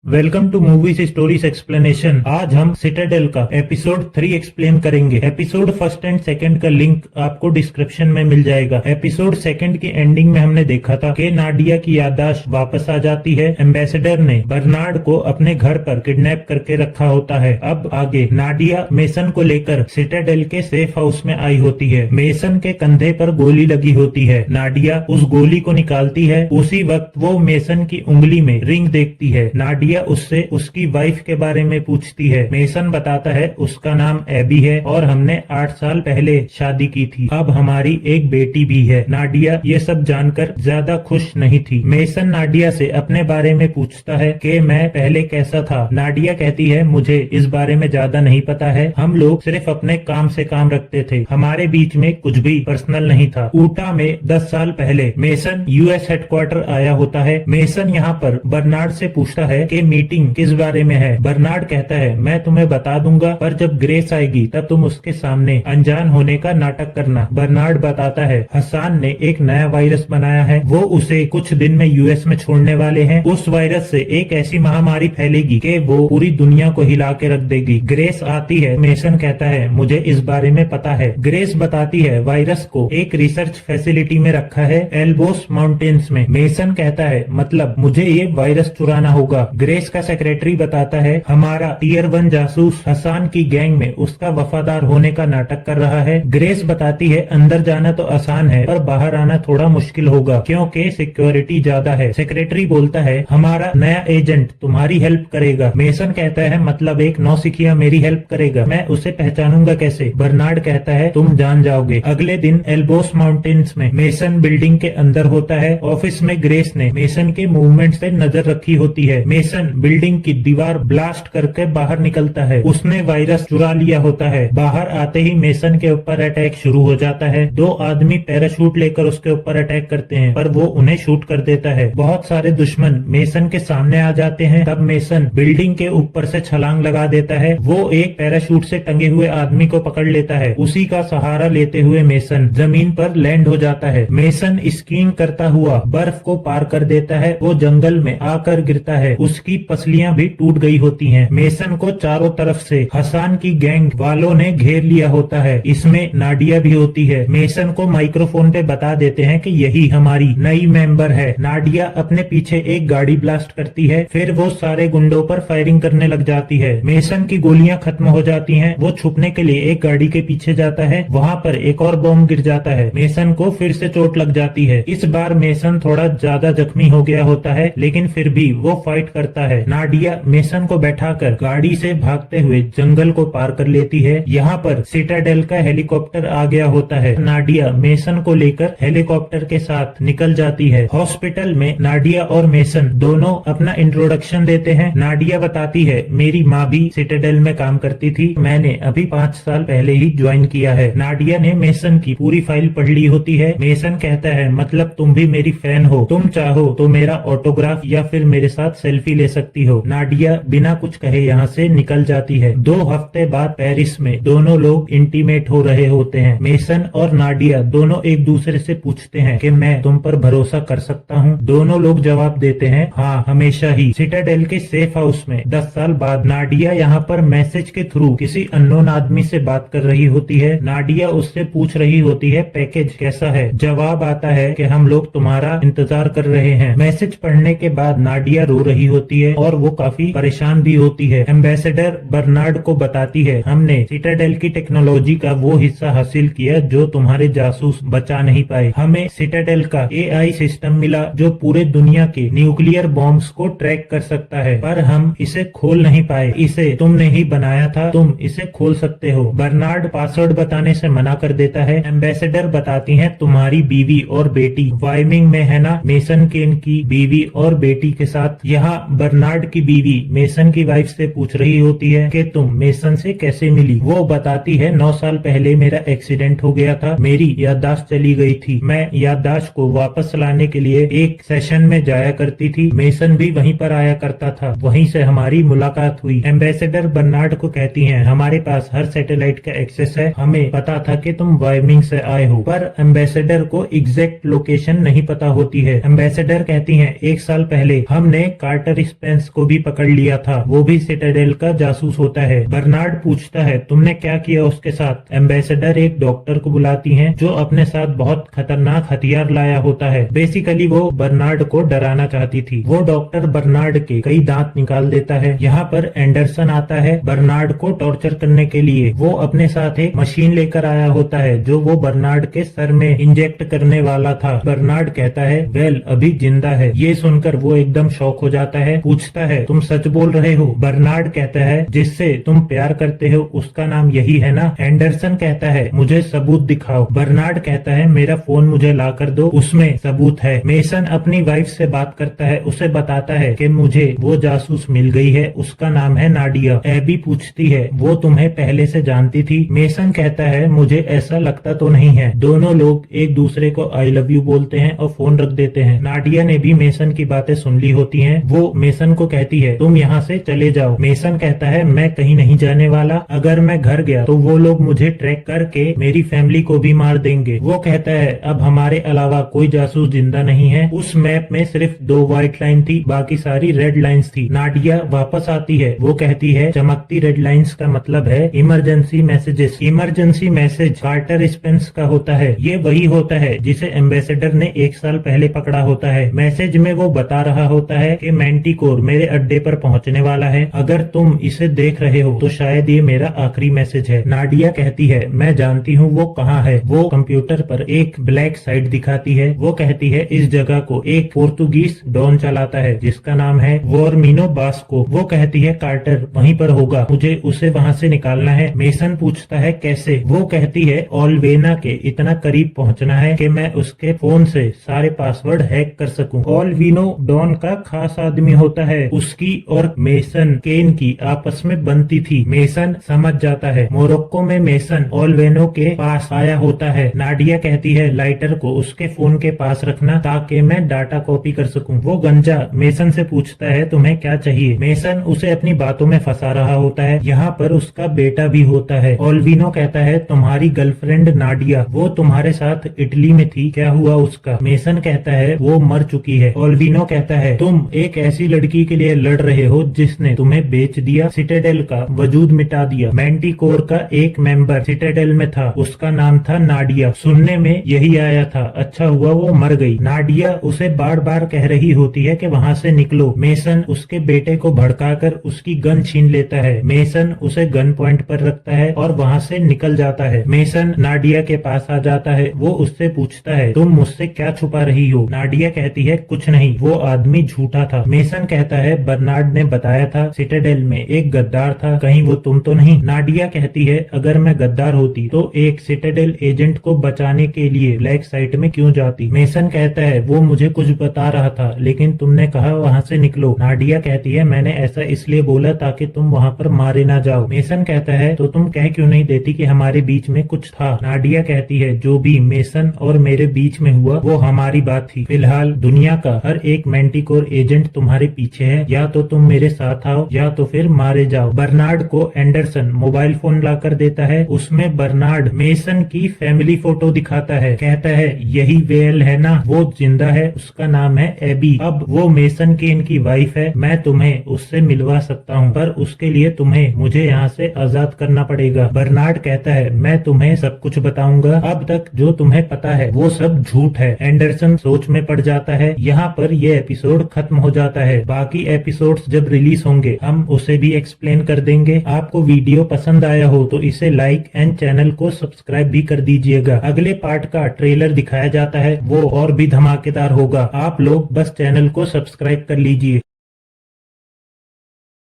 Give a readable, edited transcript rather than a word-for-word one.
Welcome to movies stories explanation. आज हम Citadel का एपिसोड 3 एक्सप्लेन करेंगे। एपिसोड फर्स्ट एंड सेकंड का लिंक आपको डिस्क्रिप्शन में मिल जाएगा। एपिसोड सेकंड की एंडिंग में हमने देखा था कि नाडिया की याददाश्त वापस आ जाती है। एम्बेसडर ने बर्नार्ड को अपने घर पर किडनैप करके रखा होता है। अब आगे नाडिया मेसन को लेकर सिटाडेल के सेफ हाउस में आई होती है। मेसन के कंधे पर गोली लगी होती है। नाडिया उस गोली को निकालती है। उसी वक्त वो मेसन की उंगली में रिंग देखती है। नाडिया उससे उसकी वाइफ के बारे में पूछती है। मेसन बताता है उसका नाम एबी है और हमने 8 साल पहले शादी की थी। अब हमारी एक बेटी भी है। नाडिया ये सब जानकर ज्यादा खुश नहीं थी। मेसन नाडिया से अपने बारे में पूछता है कि मैं पहले कैसा था। नाडिया कहती है मुझे इस बारे में ज्यादा नहीं पता है। हम लोग सिर्फ अपने काम से काम रखते थे। हमारे बीच में कुछ भी पर्सनल नहीं था। ऊटा में 10 साल पहले मेसन यूएस हेडक्वार्टर आया होता है। मेसन यहाँ पर बर्नार्ड से पूछता है कि मीटिंग किस बारे में है। बर्नार्ड कहता है मैं तुम्हें बता दूंगा, पर जब ग्रेस आएगी तब तुम उसके सामने अनजान होने का नाटक करना। बर्नार्ड बताता है हसान ने एक नया वायरस बनाया है। वो उसे कुछ दिन में यूएस में छोड़ने वाले हैं। उस वायरस से एक ऐसी महामारी फैलेगी कि वो पूरी दुनिया को हिला के रख देगी। ग्रेस आती है। मेसन कहता है मुझे इस बारे में पता है। ग्रेस बताती है वायरस को एक रिसर्च फैसिलिटी में रखा है एल्बोस माउंटेन्स में। मेसन कहता है मतलब मुझे ये वायरस चुराना होगा। ग्रेस का सेक्रेटरी बताता है हमारा टियर 1 जासूस हसान की गैंग में उसका वफादार होने का नाटक कर रहा है। ग्रेस बताती है अंदर जाना तो आसान है पर बाहर आना थोड़ा मुश्किल होगा क्योंकि सिक्योरिटी ज्यादा है। सेक्रेटरी बोलता है हमारा नया एजेंट तुम्हारी हेल्प करेगा। मेसन कहता है मतलब एक नौसिखिया मेरी हेल्प करेगा, मैं उसे पहचानूंगा कैसे। बर्नार्ड कहता है तुम जान जाओगे। अगले दिन एल्बोस माउंटेन्स में मेसन बिल्डिंग के अंदर होता है। ऑफिस में ग्रेस ने मेसन के मूवमेंट पे नजर रखी होती है। मेसन बिल्डिंग की दीवार ब्लास्ट करके बाहर निकलता है। उसने वायरस चुरा लिया होता है। बाहर आते ही मेसन के ऊपर अटैक शुरू हो जाता है। 2 आदमी पैराशूट लेकर उसके ऊपर अटैक करते हैं पर वो उन्हें शूट कर देता है। बहुत सारे दुश्मन मेसन के सामने आ जाते हैं। तब मेसन बिल्डिंग के ऊपर से छलांग लगा देता है। वो एक पैराशूट से टंगे हुए आदमी को पकड़ लेता है। उसी का सहारा लेते हुए मेसन जमीन पर लैंड हो जाता है। मेसन स्कीइंग करता हुआ बर्फ को पार कर देता है। वो जंगल में आकर गिरता है। उसकी पसलियां भी टूट गई होती हैं। मेसन को चारों तरफ से हसान की गैंग वालों ने घेर लिया होता है। इसमें नाडिया भी होती है। मेसन को माइक्रोफोन पे बता देते हैं कि यही हमारी नई मेंबर है। नाडिया अपने पीछे एक गाड़ी ब्लास्ट करती है। फिर वो सारे गुंडों पर फायरिंग करने लग जाती है। मेसन की गोलियां खत्म हो जाती हैं। वो छुपने के लिए एक गाड़ी के पीछे जाता है। वहाँ पर एक और बॉम्ब गिर जाता है। मेसन को फिर से चोट लग जाती है। इस बार मेसन थोड़ा ज्यादा जख्मी हो गया होता है लेकिन फिर भी वो फाइट करता है। नाडिया मेसन को बैठाकर गाड़ी से भागते हुए जंगल को पार कर लेती है। यहाँ पर सिटाडेल का हेलीकॉप्टर आ गया होता है। नाडिया मेसन को लेकर हेलीकॉप्टर के साथ निकल जाती है। हॉस्पिटल में नाडिया और मेसन दोनों अपना इंट्रोडक्शन देते हैं। नाडिया बताती है मेरी माँ भी सिटाडेल में काम करती थी, मैंने अभी 5 साल पहले ही ज्वाइन किया है। नाडिया ने मेसन की पूरी फाइल पढ़ ली होती है। मेसन कहता है मतलब तुम भी मेरी फैन हो, तुम चाहो तो मेरा ऑटोग्राफ या फिर मेरे साथ सेल्फी ले सकती हो। नाडिया बिना कुछ कहे यहाँ से निकल जाती है। 2 हफ्ते बाद पेरिस में दोनों लोग इंटीमेट हो रहे होते हैं। मेसन और नाडिया दोनों एक दूसरे से पूछते हैं कि मैं तुम पर भरोसा कर सकता हूँ। दोनों लोग जवाब देते हैं हाँ हमेशा ही। सिटाडेल के सेफ हाउस में 10 साल बाद नाडिया यहाँ पर मैसेज के थ्रू किसी अननोन आदमी से बात कर रही होती है। नाडिया उससे पूछ रही होती है पैकेज कैसा है। जवाब आता है कि हम लोग तुम्हारा इंतजार कर रहे हैं। मैसेज पढ़ने के बाद नाडिया रो रही होती है और वो काफी परेशान भी होती है। एम्बेसडर बर्नार्ड को बताती है हमने सिटाडेल की टेक्नोलॉजी का वो हिस्सा हासिल किया जो तुम्हारे जासूस बचा नहीं पाए। हमें सिटाडेल का एआई सिस्टम मिला जो पूरे दुनिया के न्यूक्लियर बॉम्ब्स को ट्रैक कर सकता है, पर हम इसे खोल नहीं पाए। इसे तुमने ही बनाया था, तुम इसे खोल सकते हो। बर्नार्ड पासवर्ड बताने से मना कर देता है। एम्बेसडर बताती है तुम्हारी बीवी और बेटी वायमिंग में है ना। मेसन केन की बीवी और बेटी के साथ। यहाँ बर्नार्ड की बीवी मेसन की वाइफ से पूछ रही होती है कि तुम मेसन से कैसे मिली। वो बताती है 9 साल पहले मेरा एक्सीडेंट हो गया था, मेरी याददाश्त चली गई थी। मैं याददाश्त को वापस लाने के लिए एक सेशन में जाया करती थी। मेसन भी वहीं पर आया करता था, वहीं से हमारी मुलाकात हुई। एम्बेसडर बर्नार्ड को कहती हैं हमारे पास हर सैटेलाइट का एक्सेस है, हमें पता था कि तुम वायमिंग से आए हो। पर एम्बेसडर को एग्जैक्ट लोकेशन नहीं पता होती है। एम्बेसडर कहती हैं 1 साल पहले हमने कार्टर स्पेंस को भी पकड़ लिया था, वो भी सिटाडेल का जासूस होता है। बर्नार्ड पूछता है तुमने क्या किया उसके साथ। एम्बेसडर एक डॉक्टर को बुलाती है जो अपने साथ बहुत खतरनाक हथियार लाया होता है। बेसिकली वो बर्नार्ड को डराना चाहती थी। वो डॉक्टर बर्नार्ड के कई दांत निकाल देता है। यहाँ पर एंडरसन आता है बर्नार्ड को टॉर्चर करने के लिए। वो अपने साथ एक मशीन लेकर आया होता है जो वो बर्नार्ड के सर में इंजेक्ट करने वाला था। बर्नार्ड कहता है वेल अभी जिंदा है। ये सुनकर वो एकदम शॉक हो जाता है, पूछता है तुम सच बोल रहे हो। बर्नार्ड कहता है जिससे तुम प्यार करते हो उसका नाम यही है ना। एंडरसन कहता है मुझे सबूत दिखाओ। बर्नार्ड कहता है मेरा फोन मुझे ला कर दो, उसमें सबूत है। मेसन अपनी वाइफ से बात करता है, उसे बताता है कि मुझे वो जासूस मिल गई है, उसका नाम है नाडिया। एबी पूछती है वो तुम्हें पहले से जानती थी। मेसन कहता है मुझे ऐसा लगता तो नहीं है। दोनों लोग एक दूसरे को आई लव यू बोलते हैं और फोन रख देते हैं। नाडिया ने भी मेसन की बातें सुन ली होती हैं। वो मेसन को कहती है तुम यहाँ से चले जाओ। मेसन कहता है मैं कहीं नहीं जाने वाला, अगर मैं घर गया तो वो लोग मुझे ट्रैक करके मेरी फैमिली को भी मार देंगे। वो कहता है अब हमारे अलावा कोई जासूस जिंदा नहीं है। उस मैप में सिर्फ 2 व्हाइट लाइन थी, बाकी सारी रेड लाइंस थी। नाडिया वापस आती है, वो कहती है चमकती रेड लाइंस का मतलब है emergency messages. Emergency message Carter Spence का होता है। ये वही होता है जिसे एम्बेसडर ने 1 साल पहले पकड़ा होता है। मैसेज में वो बता रहा होता है कि मैंटिकोर मेरे अड्डे पर पहुंचने वाला है, अगर तुम इसे देख रहे हो तो शायद ये मेरा आखिरी मैसेज है। नाडिया कहती है मैं जानती हूँ वो कहाँ है। वो कंप्यूटर पर एक ब्लैक साइट दिखाती है। वो कहती है इस जगह को एक पोर्तुगीज डॉन चलाता है जिसका नाम है वोरमिनो बास्को। वो कहती है कार्टर वहीं पर होगा, मुझे उसे वहाँ से निकालना है। मेसन पूछता है कैसे। वो कहती है ओल्वेना के इतना करीब पहुँचना है कि मैं उसके फोन से सारे पासवर्ड हैक कर सकूं। ओल्विनो डॉन का खास आदमी होता है। उसकी और मेसन केन की आपस में बनती थी। मेसन समझ जाता है। मोरक्को में मेसन ओल्वेनो के पास आया होता है। नाडिया कहती है लाइटर को उसके फोन के पास रखना ताकि मैं डाटा कॉपी कर सकूं। वो गंजा मेसन से पूछता है तुम्हें क्या चाहिए। मेसन उसे अपनी बातों में फंसा रहा होता है। यहाँ पर उसका बेटा भी होता है। ओल्विनो कहता है तुम्हारी गर्लफ्रेंड नाडिया वो तुम्हारे साथ इटली में थी, क्या हुआ उसका। मेसन कहता है वो मर चुकी है। ओल्विनो कहता है तुम एक ऐसी लड़की के लिए लड़ रहे हो जिसने तुम्हें बेच दिया, सिटाडेल का वजूद मिटा दिया। मैंटिकोर का एक मेंबर सिटाडेल में था, उसका नाम था नाडिया। सुनने में यही आया था, अच्छा हुआ वो मर गई। नाडिया उसे बार बार कह रही होती है कि वहाँ से निकलो। मेसन उसके बेटे को भड़काकर उसकी गन छीन लेता है। मेसन उसे गन पॉइंट पर रखता है और वहाँ से निकल जाता है। मेसन नाडिया के पास आ जाता है। वो उससे पूछता है तुम मुझसे क्या छुपा रही हो। नाडिया कहती है कुछ नहीं, वो आदमी झूठा था। मेसन कहता है बर्नार्ड ने बताया था सिटाडेल में एक गद्दार था, कहीं वो तुम तो नहीं। नाडिया कहती है अगर मैं गद्दार होती तो एक सिटाडेल एजेंट को बचाने के लिए ब्लैक साइट में क्यों जाती। मेसन कहता है वो मुझे कुछ बता रहा था लेकिन तुमने कहा वहाँ से निकलो। नाडिया कहती है मैंने ऐसा इसलिए बोला ताकि तुम वहाँ पर मारे ना जाओ। मेसन कहता है तो तुम कह क्यों नहीं देती कि हमारे बीच में कुछ था। नाडिया कहती है जो भी मेसन और मेरे बीच में हुआ वो हमारी बात थी। फिलहाल दुनिया का हर एक मैंटिकोर एजेंट तुम्हारे पीछे है, या तो तुम मेरे साथ आओ या तो फिर मारे जाओ। बर्नार्ड को एंडरसन मोबाइल फोन लाकर देता है। उसमें बर्नार्ड मेसन की फैमिली फोटो दिखाता है, कहता है यही वेल है ना, वो जिंदा है, उसका नाम है एबी। अब वो मेसन की इनकी वाइफ है। मैं तुम्हें उससे मिलवा सकता हूँ पर उसके लिए तुम्हें मुझे यहाँ से आजाद करना पड़ेगा। बर्नार्ड कहता है मैं तुम्हें सब कुछ बताऊंगा, अब तक जो तुम्हें पता है वो सब झूठ है। एंडरसन सोच में पड़ जाता है। यहाँ पर ये एपिसोड खत्म हो जाता है। बाकी एपिसोड्स जब रिलीज होंगे हम उसे भी एक्सप्लेन कर देंगे। आपको वीडियो पसंद आया हो तो इसे लाइक एंड चैनल को सब्सक्राइब भी कर दीजिएगा। अगले पार्ट का ट्रेलर दिखाया जाता है, वो और भी धमाकेदार होगा। आप लोग बस चैनल को सब्सक्राइब कर लीजिए।